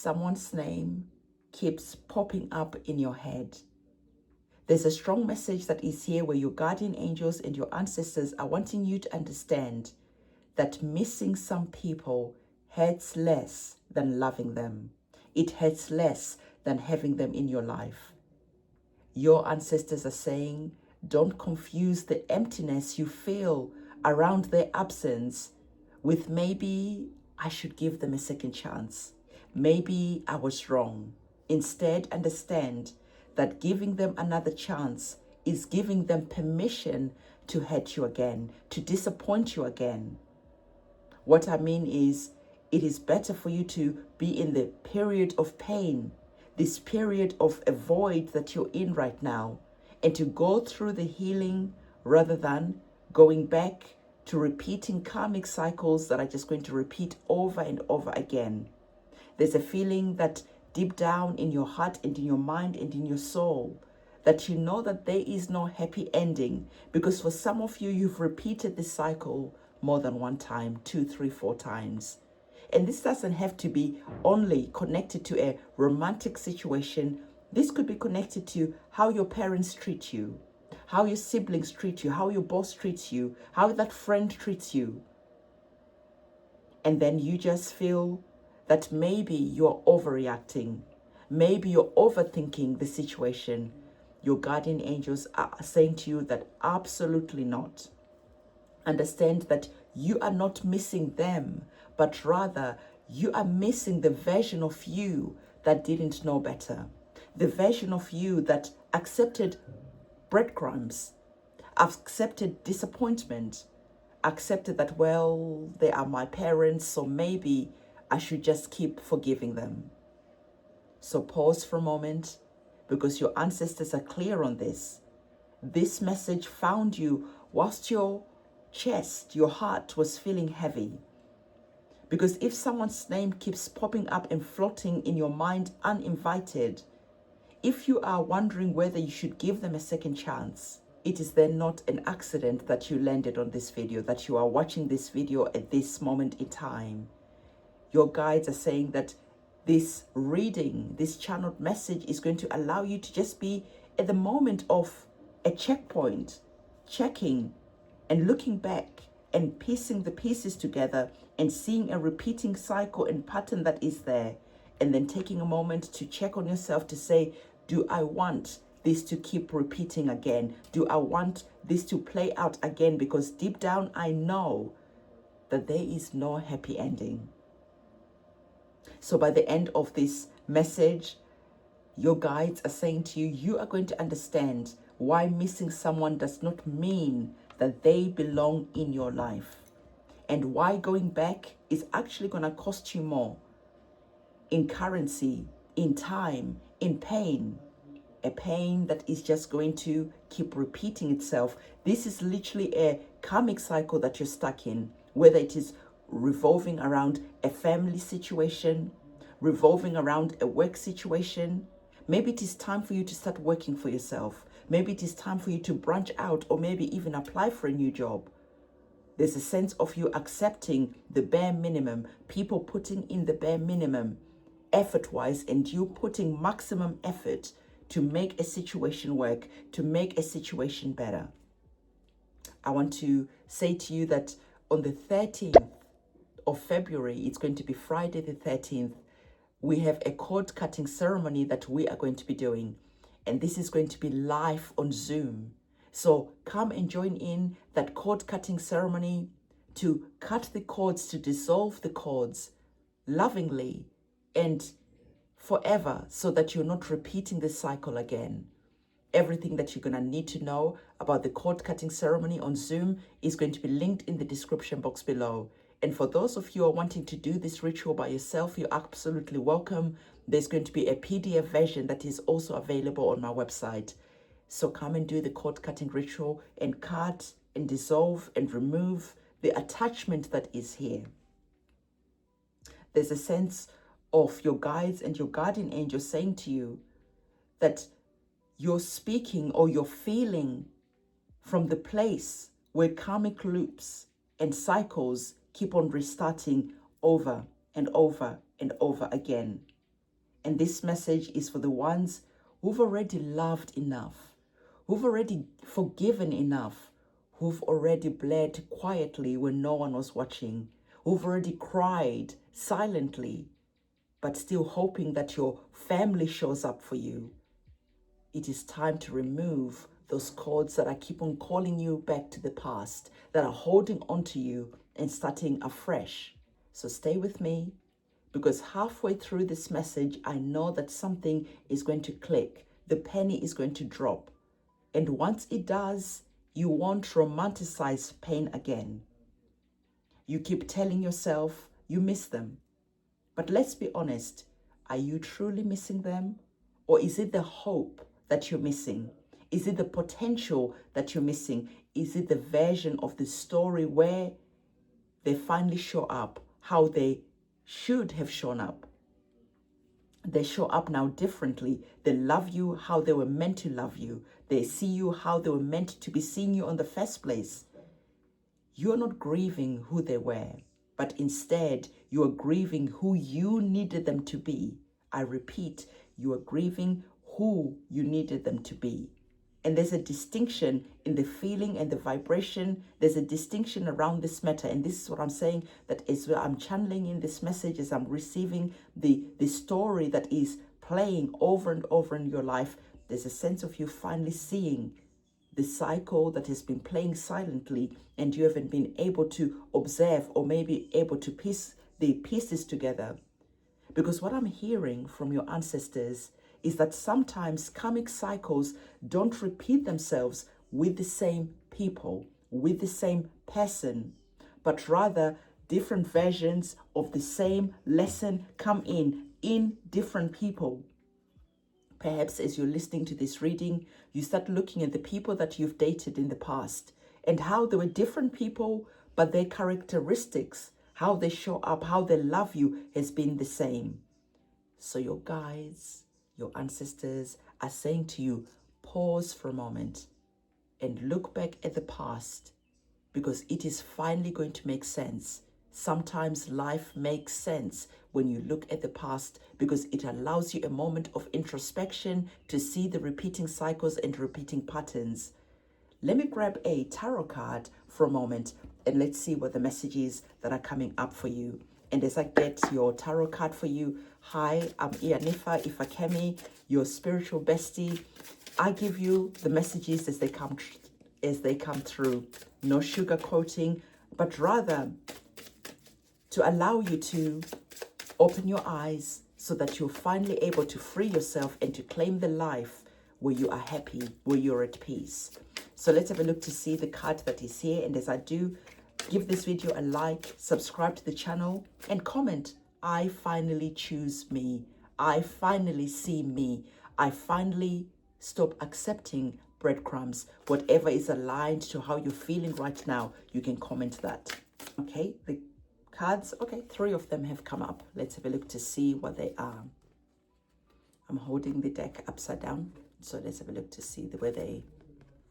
someone's name keeps popping up in your head, there's a strong message that is here where your guardian angels and your ancestors are wanting you to understand that missing some people hurts less than loving them. It hurts less than having them in your life. Your ancestors are saying, don't confuse the emptiness you feel around their absence with maybe I should give them a second chance. Maybe I was wrong. Instead, understand that giving them another chance is giving them permission to hurt you again, to disappoint you again. What I mean is, it is better for you to be in the period of pain, this period of a void that you're in right now, and to go through the healing rather than going back to repeating karmic cycles that are just going to repeat over and over again. There's a feeling that deep down in your heart and in your mind and in your soul, that you know that there is no happy ending, because for some of you, you've repeated this cycle more than one time, 2, 3, 4 times. And this doesn't have to be only connected to a romantic situation. This could be connected to how your parents treat you, how your siblings treat you, how your boss treats you, how that friend treats you. And then you just feel that maybe you're overreacting. Maybe you're overthinking the situation. Your guardian angels are saying to you that absolutely not. Understand that you are not missing them, but rather you are missing the version of you that didn't know better. The version of you that accepted breadcrumbs, accepted disappointment, accepted that, well, they are my parents, so maybe I should just keep forgiving them. So pause for a moment, because your ancestors are clear on this. This message found you whilst your chest, your heart was feeling heavy. Because if someone's name keeps popping up and floating in your mind uninvited, if you are wondering whether you should give them a second chance, it is then not an accident that you landed on this video, that you are watching this video at this moment in time. Your guides are saying that this reading, this channeled message is going to allow you to just be at the moment of a checkpoint, checking and looking back and piecing the pieces together and seeing a repeating cycle and pattern that is there. And then taking a moment to check on yourself to say, do I want this to keep repeating again? Do I want this to play out again? Because deep down, I know that there is no happy ending. So by the end of this message, your guides are saying to you, you are going to understand why missing someone does not mean that they belong in your life, and why going back is actually going to cost you more in currency, in time, in pain, a pain that is just going to keep repeating itself. This is literally a karmic cycle that you're stuck in, whether it is revolving around a family situation, revolving around a work situation. Maybe it is time for you to start working for yourself. Maybe it is time for you to branch out, or maybe even apply for a new job. There's a sense of you accepting the bare minimum, people putting in the bare minimum effort-wise, and you putting maximum effort to make a situation work, to make a situation better. I want to say to you that on the 13th of February, it's going to be Friday the 13th, we have a cord cutting ceremony that we are going to be doing. And this is going to be live on Zoom. So come and join in that cord cutting ceremony to cut the cords, to dissolve the cords lovingly and forever, so that you're not repeating the cycle again. Everything that you're going to need to know about the cord cutting ceremony on Zoom is going to be linked in the description box below. And for those of you who are wanting to do this ritual by yourself, you're absolutely welcome. There's going to be a PDF version that is also available on my website. So come and do the cord cutting ritual and cut and dissolve and remove the attachment that is here. There's a sense of your guides and your guardian angel saying to you that you're speaking or you're feeling from the place where karmic loops and cycles keep on restarting over and over and over again. And this message is for the ones who've already loved enough, who've already forgiven enough, who've already bled quietly when no one was watching, who've already cried silently, but still hoping that your family shows up for you. It is time to remove those cords that are keep on calling you back to the past, that are holding on to you and starting afresh. So stay with me, because halfway through this message, I know that something is going to click. The penny is going to drop. And once it does, you won't romanticize pain again. You keep telling yourself you miss them. But let's be honest, are you truly missing them? Or is it the hope that you're missing? Is it the potential that you're missing? Is it the version of the story where they finally show up how they should have shown up? They show up now differently. They love you how they were meant to love you. They see you how they were meant to be seeing you in the first place. You're not grieving who they were, but instead you are grieving who you needed them to be. I repeat, you are grieving who you needed them to be. And there's a distinction in the feeling and the vibration. There's a distinction around this matter. And this is what I'm saying, that is what I'm channeling in this message as I'm receiving the story that is playing over and over in your life. There's a sense of you finally seeing the cycle that has been playing silently, and you haven't been able to observe or maybe able to piece the pieces together. Because what I'm hearing from your ancestors is that sometimes karmic cycles don't repeat themselves with the same people, with the same person, but rather different versions of the same lesson come in different people. Perhaps as you're listening to this reading, you start looking at the people that you've dated in the past and how they were different people, but their characteristics, how they show up, how they love you has been the same. So your guides, your ancestors are saying to you, pause for a moment and look back at the past, because it is finally going to make sense. Sometimes life makes sense when you look at the past, because it allows you a moment of introspection to see the repeating cycles and repeating patterns. Let me grab a tarot card for a moment and let's see what the messages that are coming up for you. And as I get your tarot card for you, hi, I'm Ianifa Ifakemi, your spiritual bestie. I give you the messages as they come through. No sugarcoating, but rather to allow you to open your eyes so that you're finally able to free yourself and to claim the life where you are happy, where you're at peace. So let's have a look to see the card that is here. And as I do, give this video a like, subscribe to the channel, and comment, I finally choose me. I finally see me. I finally stop accepting breadcrumbs. Whatever is aligned to how you're feeling right now, you can comment that. Okay, the cards, okay, 3 of them have come up. Let's have a look to see what they are. I'm holding the deck upside down, so let's have a look to see where they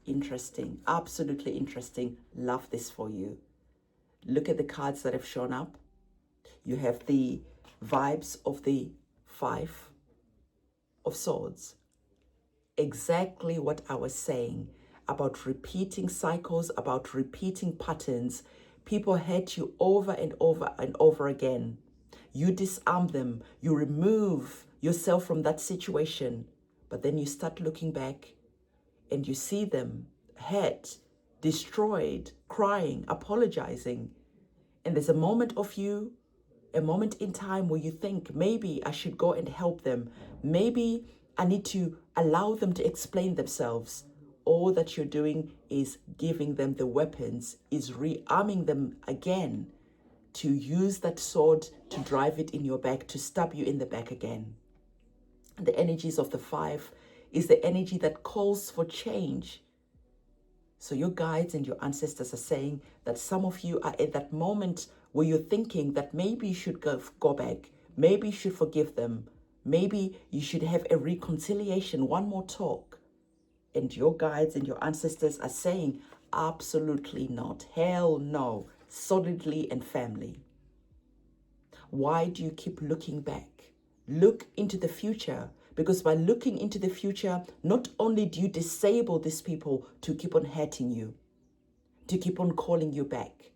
interesting, absolutely interesting. Love this for you. Look at the cards that have shown up. You have the vibes of the 5 of Swords. Exactly what I was saying about repeating cycles, about repeating patterns. People hurt you over and over and over again. You disarm them. You remove yourself from that situation. But then you start looking back and you see them hurt, destroyed, crying, apologizing. And there's a moment of you, a moment in time where you think, maybe I should go and help them. Maybe I need to allow them to explain themselves. All that you're doing is giving them the weapons, is rearming them again to use that sword to drive it in your back, to stab you in the back again. The energies of the 5 is the energy that calls for change. So your guides and your ancestors are saying that some of you are at that moment where you're thinking that maybe you should go back, maybe you should forgive them, maybe you should have a reconciliation, one more talk. And your guides and your ancestors are saying, absolutely not, hell no, solidly and firmly. Why do you keep looking back? Look into the future, because by looking into the future, not only do you disable these people to keep on hurting you, to keep on calling you back,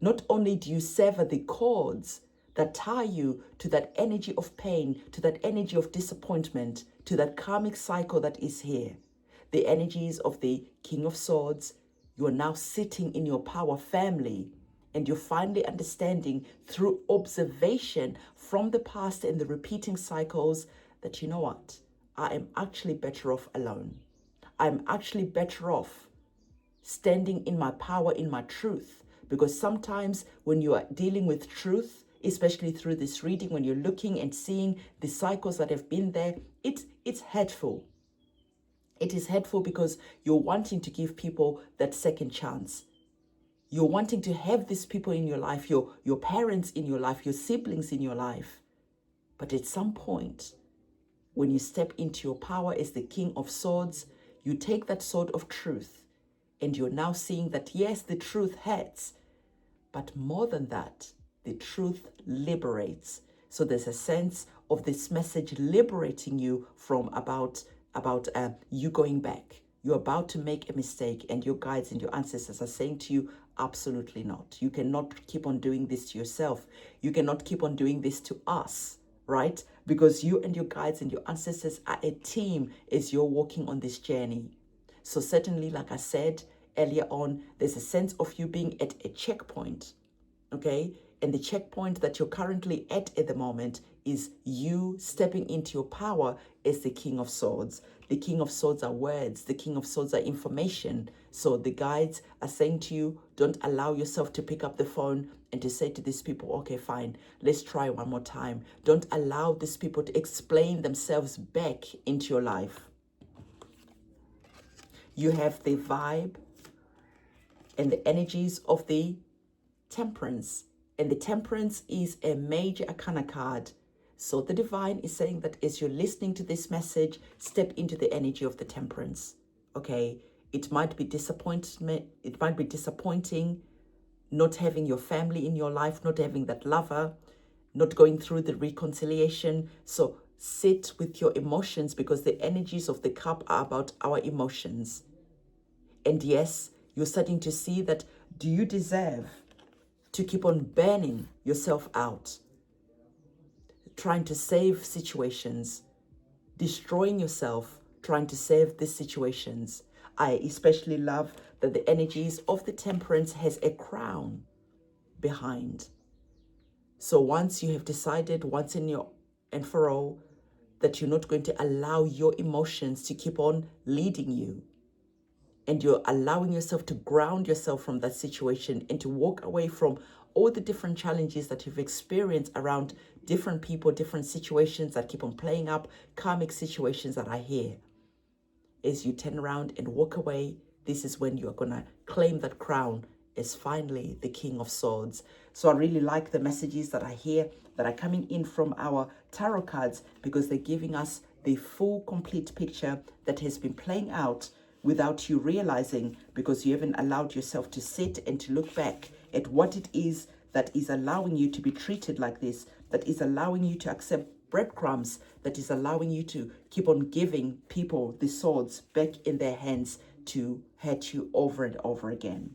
not only do you sever the cords that tie you to that energy of pain, to that energy of disappointment, to that karmic cycle that is here, the energies of the King of Swords, you are now sitting in your power family, and you're finally understanding through observation from the past and the repeating cycles that, you know what, I am actually better off alone. I'm actually better off standing in my power, in my truth. Because sometimes when you are dealing with truth, especially through this reading, when you're looking and seeing the cycles that have been there, it's hurtful. It is hurtful because you're wanting to give people that second chance. You're wanting to have these people in your life, your parents in your life, your siblings in your life. But at some point, when you step into your power as the King of Swords, you take that sword of truth, and you're now seeing that, yes, the truth hurts, but more than that, the truth liberates. So there's a sense of this message liberating you from about you going back. You're about to make a mistake, and your guides and your ancestors are saying to you, absolutely not. You cannot keep on doing this to yourself. You cannot keep on doing this to us, right? Because you and your guides and your ancestors are a team as you're walking on this journey. So certainly, like I said earlier on, there's a sense of you being at a checkpoint, okay? And the checkpoint that you're currently at the moment is you stepping into your power as the King of Swords. The King of Swords are words. The King of Swords are information. So the guides are saying to you, don't allow yourself to pick up the phone and to say to these people, okay, fine, let's try one more time. Don't allow these people to explain themselves back into your life. You have the vibe and the energies of the Temperance. And the Temperance is a major arcana card. So the divine is saying that as you're listening to this message, step into the energy of the Temperance. Okay, it might be disappointment. It might be disappointing not having your family in your life, not having that lover, not going through the reconciliation. So sit with your emotions, because the energies of the cup are about our emotions. And yes, you're starting to see that, do you deserve to keep on burning yourself out, trying to save situations, destroying yourself, trying to save these situations? I especially love that the energies of the Temperance has a crown behind. So once you have decided once and for all that you're not going to allow your emotions to keep on leading you, and you're allowing yourself to ground yourself from that situation and to walk away from all the different challenges that you've experienced around different people, different situations that keep on playing up, karmic situations that are here. As you turn around and walk away, this is when you're going to claim that crown as finally the King of Swords. So I really like the messages that I hear that are coming in from our tarot cards, because they're giving us the full, complete picture that has been playing out without you realizing, because you haven't allowed yourself to sit and to look back at what it is that is allowing you to be treated like this, that is allowing you to accept breadcrumbs, that is allowing you to keep on giving people the swords back in their hands to hurt you over and over again.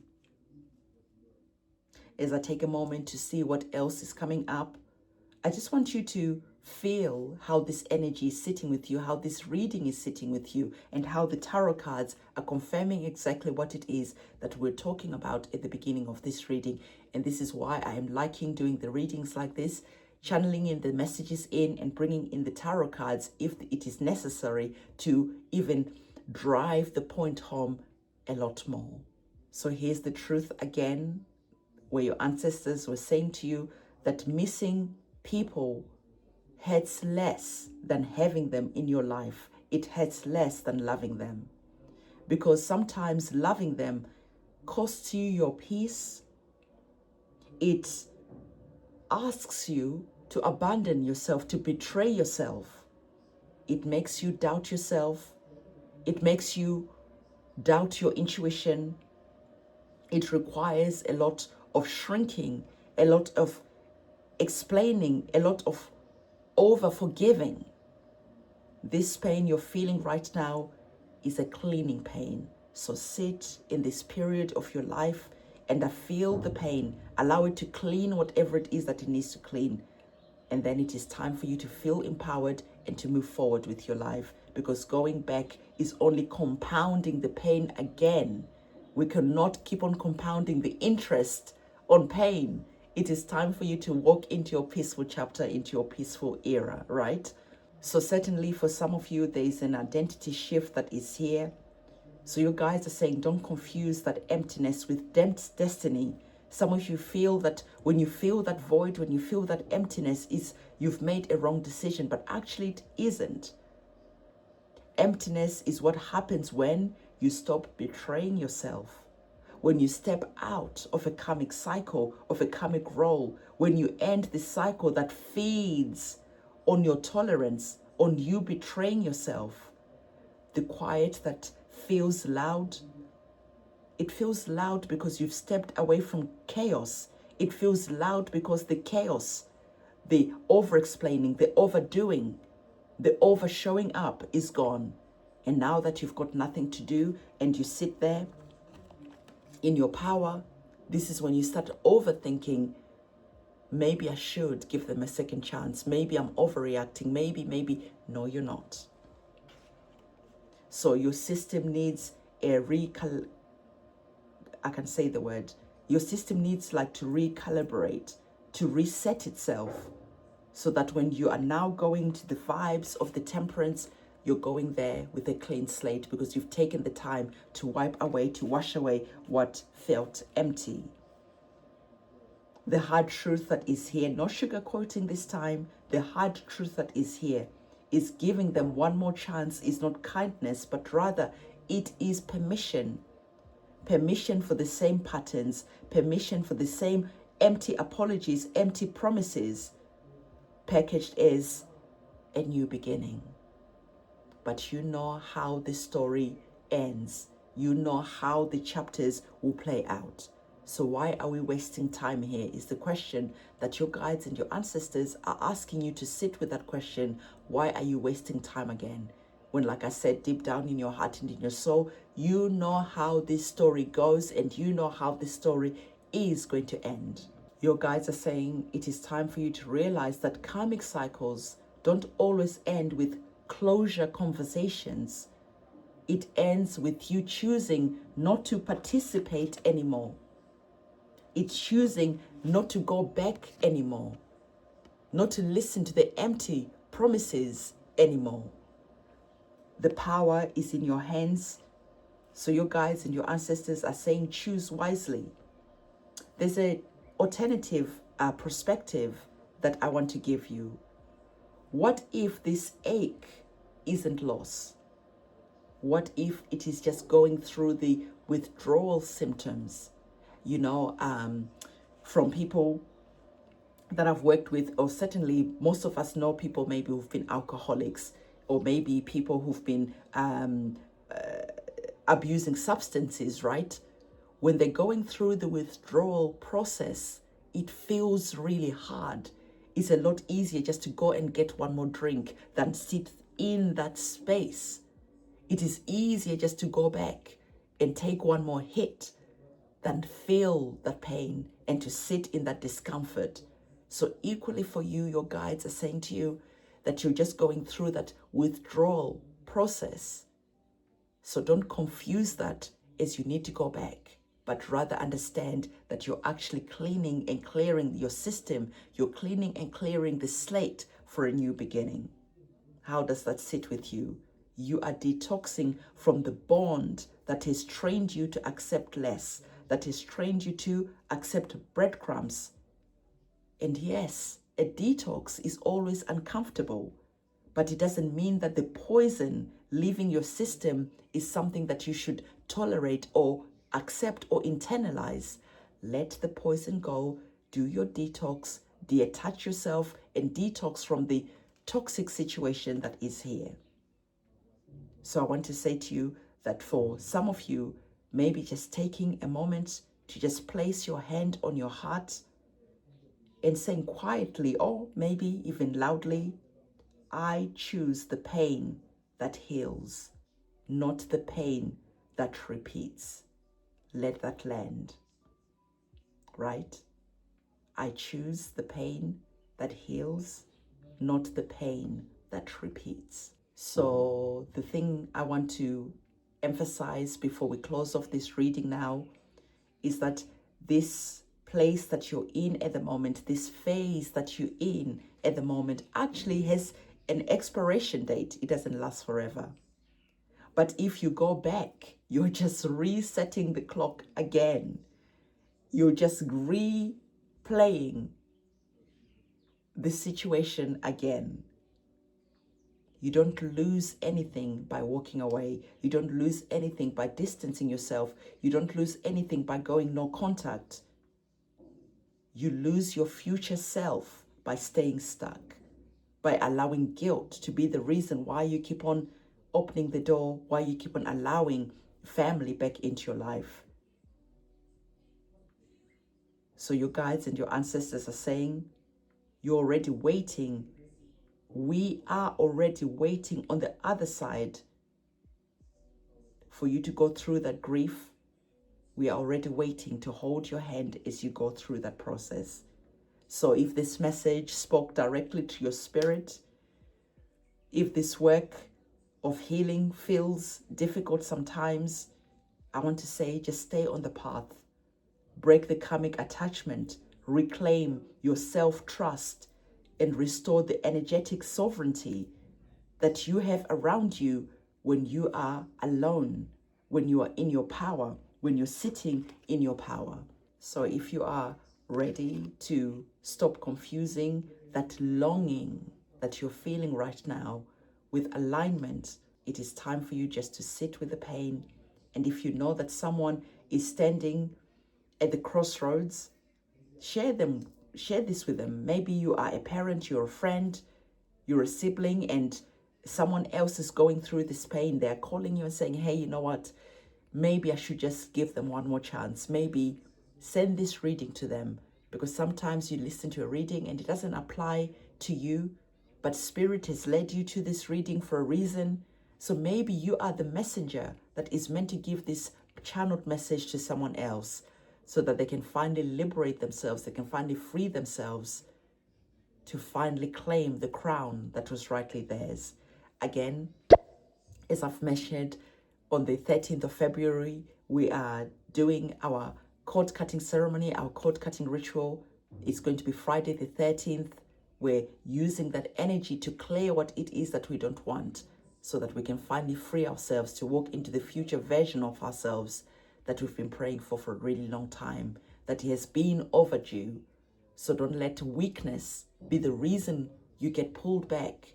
As I take a moment to see what else is coming up, I just want you to feel how this energy is sitting with you, how this reading is sitting with you, and how the tarot cards are confirming exactly what it is that we're talking about at the beginning of this reading. And this is why I am liking doing the readings like this, channeling in the messages in and bringing in the tarot cards if it is necessary to even drive the point home a lot more. So here's the truth again, where your ancestors were saying to you that missing people hurts less than having them in your life. It hurts less than loving them, because sometimes loving them costs you your peace. It asks you to abandon yourself, to betray yourself. It makes you doubt yourself. It makes you doubt your intuition. It requires a lot of shrinking, a lot of explaining, a lot of over forgiving. This pain you're feeling right now is a cleaning pain. So sit in this period of your life and feel the pain. Allow it to clean whatever it is that it needs to clean. And then it is time for you to feel empowered and to move forward with your life, because going back is only compounding the pain again. We cannot keep on compounding the interest on pain. It is time for you to walk into your peaceful chapter, into your peaceful era, right? So certainly for some of you, there is an identity shift that is here. So you guys are saying, don't confuse that emptiness with destiny. Some of you feel that when you feel that void, when you feel that emptiness, is you've made a wrong decision, but actually it isn't. Emptiness is what happens when you stop betraying yourself, when you step out of a karmic cycle, of a karmic role, when you end the cycle that feeds on your tolerance, on you betraying yourself. The quiet that feels loud, it feels loud because you've stepped away from chaos. It feels loud because the chaos, the over-explaining, the overdoing, the over-showing up is gone. And now that you've got nothing to do and you sit there in your power, this is when you start overthinking, maybe I should give them a second chance. Maybe I'm overreacting. Maybe. No, you're not. So your system needs a I can say the word. Your system needs like to recalibrate, to reset itself, so that when you are now going to the vibes of the temperance, you're going there with a clean slate, because you've taken the time to wipe away, to wash away what felt empty. The hard truth that is here, no sugarcoating this time, the hard truth that is here is giving them one more chance, is not kindness, but rather it is permission. Permission for the same patterns, permission for the same empty apologies, empty promises, packaged as a new beginning. But you know how the story ends. You know how the chapters will play out. So why are we wasting time here is the question that your guides and your ancestors are asking you to sit with that question. Why are you wasting time again? When, like I said, deep down in your heart and in your soul, you know how this story goes and you know how this story is going to end. Your guides are saying it is time for you to realize that karmic cycles don't always end with closure conversations. It ends with you choosing not to participate anymore. It's choosing not to go back anymore, not to listen to the empty promises anymore. The power is in your hands. So your guides and your ancestors are saying, choose wisely. There's an alternative perspective that I want to give you. What if this ache isn't loss? What if it is just going through the withdrawal symptoms? You know, from people that I've worked with, or certainly most of us know people maybe who've been alcoholics, or maybe people who've been abusing substances, right? When they're going through the withdrawal process, it feels really hard. It's a lot easier just to go and get one more drink than sit in that space. It is easier just to go back and take one more hit than feel that pain and to sit in that discomfort. So equally for you, your guides are saying to you that you're just going through that withdrawal process. So don't confuse that as you need to go back, but rather understand that you're actually cleaning and clearing your system. You're cleaning and clearing the slate for a new beginning. How does that sit with you? You are detoxing from the bond that has trained you to accept less, that has trained you to accept breadcrumbs. And yes, a detox is always uncomfortable, but it doesn't mean that the poison leaving your system is something that you should tolerate or accept or internalize. Let the poison go, do your detox, detach yourself and detox from the toxic situation that is here. So I want to say to you that for some of you, maybe just taking a moment to just place your hand on your heart and saying quietly, or maybe even loudly, I choose the pain that heals, not the pain that repeats. Let that land, right? I choose the pain that heals, not the pain that repeats. So the thing I want to emphasize before we close off this reading now is that this place that you're in at the moment, this phase that you're in at the moment, actually has an expiration date. It doesn't last forever. But if you go back, you're just resetting the clock again. You're just replaying the situation again. You don't lose anything by walking away. You don't lose anything by distancing yourself. You don't lose anything by going no contact. You lose your future self by staying stuck, by allowing guilt to be the reason why you keep on opening the door, why you keep on allowing family back into your life. So your guides and your ancestors are saying, you're already waiting. We are already waiting on the other side for you to go through that grief. We are already waiting to hold your hand as you go through that process. So if this message spoke directly to your spirit, if this work of healing feels difficult sometimes, I want to say just stay on the path. Break the karmic attachment, reclaim your self-trust, and restore the energetic sovereignty that you have around you when you are alone, when you are in your power, when you're sitting in your power. So if you are ready to stop confusing that longing that you're feeling right now with alignment, it is time for you just to sit with the pain. And if you know that someone is standing at the crossroads, share this with them. Maybe you are a parent, you're a friend, you're a sibling, and someone else is going through this pain. They're calling you and saying, hey, you know what? Maybe I should just give them one more chance. Maybe send this reading to them, because sometimes you listen to a reading and it doesn't apply to you, but Spirit has led you to this reading for a reason. So maybe you are the messenger that is meant to give this channeled message to someone else so that they can finally liberate themselves, they can finally free themselves to finally claim the crown that was rightly theirs. Again, as I've mentioned, on the 13th of February, we are doing our cord cutting ceremony, our cord cutting ritual. It's going to be Friday the 13th. We're using that energy to clear what it is that we don't want, so that we can finally free ourselves to walk into the future version of ourselves that we've been praying for a really long time, that has been overdue. So don't let weakness be the reason you get pulled back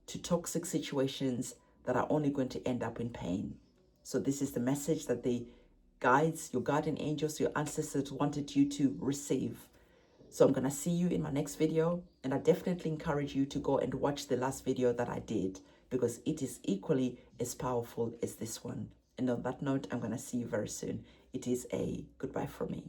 to toxic situations that are only going to end up in pain. So this is the message that the guides, your guardian angels, your ancestors wanted you to receive. So I'm going to see you in my next video, and I definitely encourage you to go and watch the last video that I did, because it is equally as powerful as this one. And on that note, I'm going to see you very soon. It is a goodbye from me.